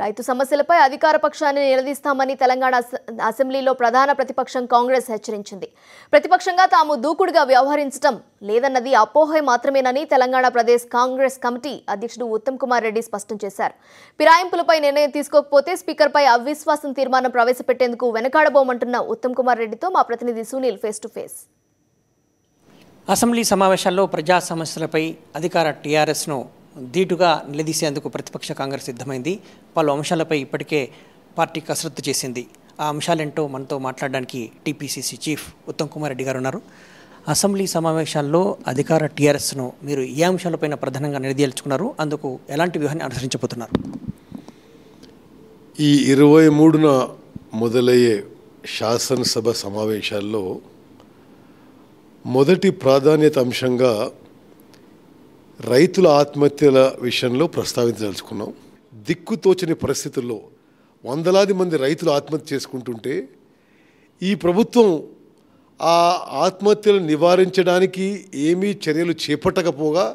రైతు సమస్యలపై అధికార పక్షాన్ని నిలదీస్తామని తెలంగాణ అసెంబ్లీలో ప్రధాన ప్రతిపక్షం కాంగ్రెస్ హెచ్చరించింది. ప్రతిపక్షంగా తాము దూకుడుగా వ్యవహరించడం లేదన్నది అపోహ మాత్రమేనని తెలంగాణ ప్రదేశ్ కాంగ్రెస్ కమిటీ అధ్యక్షుడు ఉత్తమ్ కుమార్ రెడ్డి స్పష్టం చేశారు. ఫిరాయింపులపై నిర్ణయం తీసుకోకపోతే స్పీకర్పై అవిశ్వాసం తీర్మానం ప్రవేశపెట్టేందుకు వెనకాడబోమంటున్న ఉత్తమ్ కుమార్ రెడ్డితో మా ప్రతినిధి Sunil face to face. Assembly సమావేశాల్లో ప్రజా సమస్యలపై అధికార టీఆర్ఎస్ను ధీటుగా నిలదీసేందుకు ప్రతిపక్ష కాంగ్రెస్ సిద్ధమైంది. పలు అంశాలపై ఇప్పటికే పార్టీ కసరత్తు చేసింది. ఆ అంశాలేంటో మనతో మాట్లాడడానికి టీపీసీసీ చీఫ్ ఉత్తమ్ కుమార్ రెడ్డి గారు ఉన్నారు. అసెంబ్లీ సమావేశాల్లో అధికార టీఆర్ఎస్ను మీరు ఏ అంశాలపైన ప్రధానంగా నిలదీల్చుకున్నారు? అందుకు ఎలాంటి వ్యూహాన్ని అనుసరించబోతున్నారు? ఈ 23న మొదలయ్యే శాసనసభ సమావేశాల్లో మొదటి ప్రాధాన్యత అంశంగా రైతుల ఆత్మహత్యల విషయంలో ప్రస్తావించదలుచుకున్నాం. దిక్కుతోచని పరిస్థితుల్లో వందలాది మంది రైతులు ఆత్మహత్య చేసుకుంటుంటే ఈ ప్రభుత్వం ఆ ఆత్మహత్యలను నివారించడానికి ఏమీ చర్యలు చేపట్టకపోగా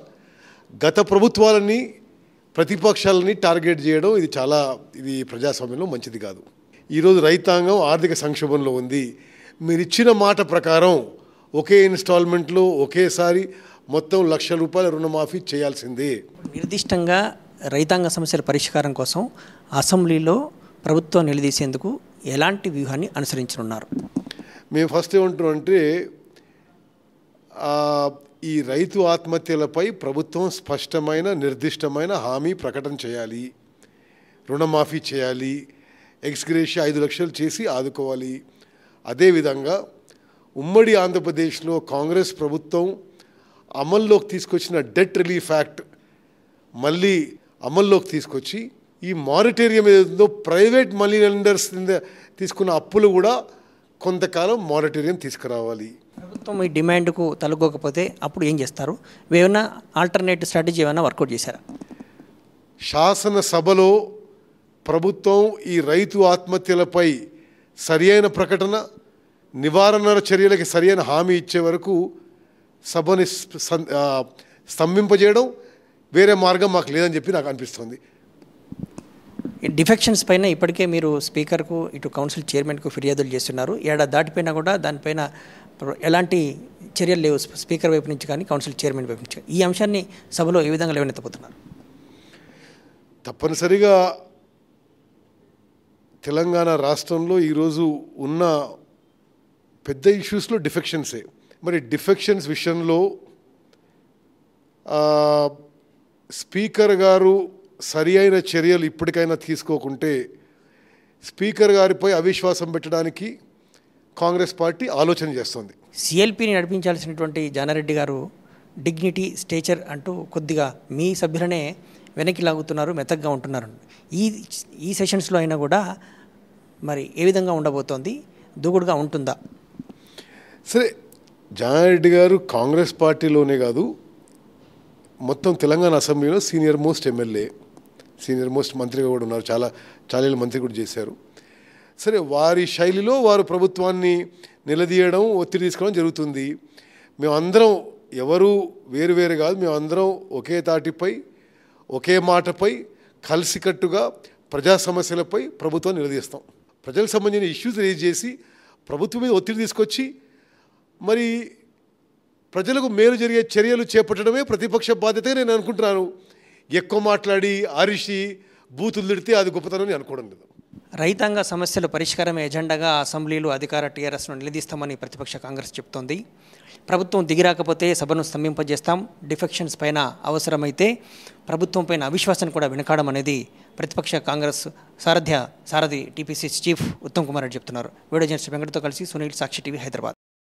గత ప్రభుత్వాలని ప్రతిపక్షాలని టార్గెట్ చేయడం ఇది ప్రజాస్వామ్యంలో మంచిది కాదు. ఈరోజు రైతాంగం ఆర్థిక సంక్షోభంలో ఉంది. మీరు ఇచ్చిన మాట ప్రకారం ఒకే ఇన్స్టాల్మెంట్లో ఒకేసారి మొత్తం ₹1,00,000 రుణమాఫీ చేయాల్సిందే. నిర్దిష్టంగా రైతాంగ సమస్యల పరిష్కారం కోసం అసెంబ్లీలో ప్రభుత్వం నిలదీసేందుకు ఎలాంటి వ్యూహాన్ని అనుసరించనున్నారు? మేము ఫస్ట్ ఏమంటున్నామంటే ఈ రైతు ఆత్మహత్యలపై ప్రభుత్వం స్పష్టమైన నిర్దిష్టమైన హామీ ప్రకటన చేయాలి. రుణమాఫీ చేయాలి. ఎక్స్గ్రేషియా 5 లక్షలు చేసి ఆదుకోవాలి. అదేవిధంగా ఉమ్మడి ఆంధ్రప్రదేశ్లో కాంగ్రెస్ ప్రభుత్వం అమల్లోకి తీసుకొచ్చిన డెట్ రిలీఫ్ యాక్ట్ మళ్ళీ అమల్లోకి తీసుకొచ్చి ఈ మారిటేరియం ఏదో ప్రైవేట్ మనీ లెండర్స్ తీసుకున్న అప్పులు కూడా కొంతకాలం మారిటేరియం తీసుకురావాలి. ప్రభుత్వం ఈ డిమాండ్కు తలగొకపోతే అప్పుడు ఏం చేస్తారు? ఏమైనా ఆల్టర్నేటివ్ స్ట్రాటజీ ఏమైనా వర్కౌట్ చేశారా? శాసనసభలో ప్రభుత్వం ఈ రైతు ఆత్మహత్యలపై సరియైన ప్రకటన, నివారణ చర్యలకి సరియైన హామీ ఇచ్చే వరకు సభని స్తంభింపజేయడం వేరే మార్గం మాకు లేదని చెప్పి నాకు అనిపిస్తుంది. డిఫెక్షన్స్ పైన ఇప్పటికే మీరు స్పీకర్కు ఇటు కౌన్సిల్ చైర్మన్కు ఫిర్యాదులు చేస్తున్నారు. ఏడాది దాటిపోయినా కూడా దానిపైన ఎలాంటి చర్యలు లేవు స్పీకర్ వైపు నుంచి కానీ కౌన్సిల్ చైర్మన్ వైపు నుంచి. ఈ అంశాన్ని సభలో ఏ విధంగా లేవనెత్తబోతున్నారు? తప్పనిసరిగా తెలంగాణ రాష్ట్రంలో ఈరోజు ఉన్న పెద్ద ఇష్యూస్లో డిఫెక్షన్సే. మరి డిఫెక్షన్స్ విషయంలో స్పీకర్ గారు సరి అయిన చర్యలు ఇప్పటికైనా తీసుకోకుంటే స్పీకర్ గారిపై అవిశ్వాసం పెట్టడానికి కాంగ్రెస్ పార్టీ ఆలోచన చేస్తుంది. సిఎల్పిని నడిపించాల్సినటువంటి జానారెడ్డి గారు డిగ్నిటీ స్టేచర్ అంటూ కొద్దిగా మీ సభ్యులనే వెనక్కి లాగుతున్నారు, మెత్తగా ఉంటున్నారు. ఈ సెషన్స్లో అయినా కూడా మరి ఏ విధంగా ఉండబోతోంది? దూకుడుగా ఉంటుందా? సరే, జానారెడ్డి గారు కాంగ్రెస్ పార్టీలోనే కాదు మొత్తం తెలంగాణ అసెంబ్లీలో senior most MLA, senior most మంత్రిగా కూడా ఉన్నారు. చాలా మంత్రి కూడా చేశారు. సరే, వారి శైలిలో వారు ప్రభుత్వాన్ని నిలదీయడం, ఒత్తిడి తీసుకోవడం జరుగుతుంది. మేమందరం ఎవరు వేరు కాదు, మేమందరం ఒకే తాటిపై ఒకే మాటపై కలిసికట్టుగా ప్రజా సమస్యలపై ప్రభుత్వాన్ని నిలదీస్తాం. ప్రజలకు సంబంధించిన ఇష్యూస్ రేజ్ చేసి ప్రభుత్వం మీద ఒత్తిడి తీసుకొచ్చి మరి ప్రజలకు మేలు జరిగే చర్యలు చేపట్టడమే ప్రతిపక్ష బాధ్యతగా నేను అనుకుంటున్నాను. ఎక్కువ మాట్లాడి అరిషి బూతులు తిడితే అది గొప్పతనం అనుకోవడం లేదు. రైతాంగ సమస్యల పరిష్కారమే ఎజెండాగా అసెంబ్లీలో అధికార టీఆర్ఎస్ను నిలదీస్తామని ప్రతిపక్ష కాంగ్రెస్ చెబుతోంది. ప్రభుత్వం దిగిరాకపోతే సభను స్తంభింపజేస్తాం, డిఫెక్షన్స్ పైన అవసరమైతే ప్రభుత్వం పైన అవిశ్వాసాన్ని కూడా వెనకాడమనేది ప్రతిపక్ష కాంగ్రెస్ సారథి టీపీసీ చీఫ్ ఉత్తమ్ కుమార్ రెడ్డి చెప్తున్నారు. వీడియో జర్నలిస్ట్ వెంకటతో కలిసి సునీల్, సాక్షి టీవీ, హైదరాబాద్.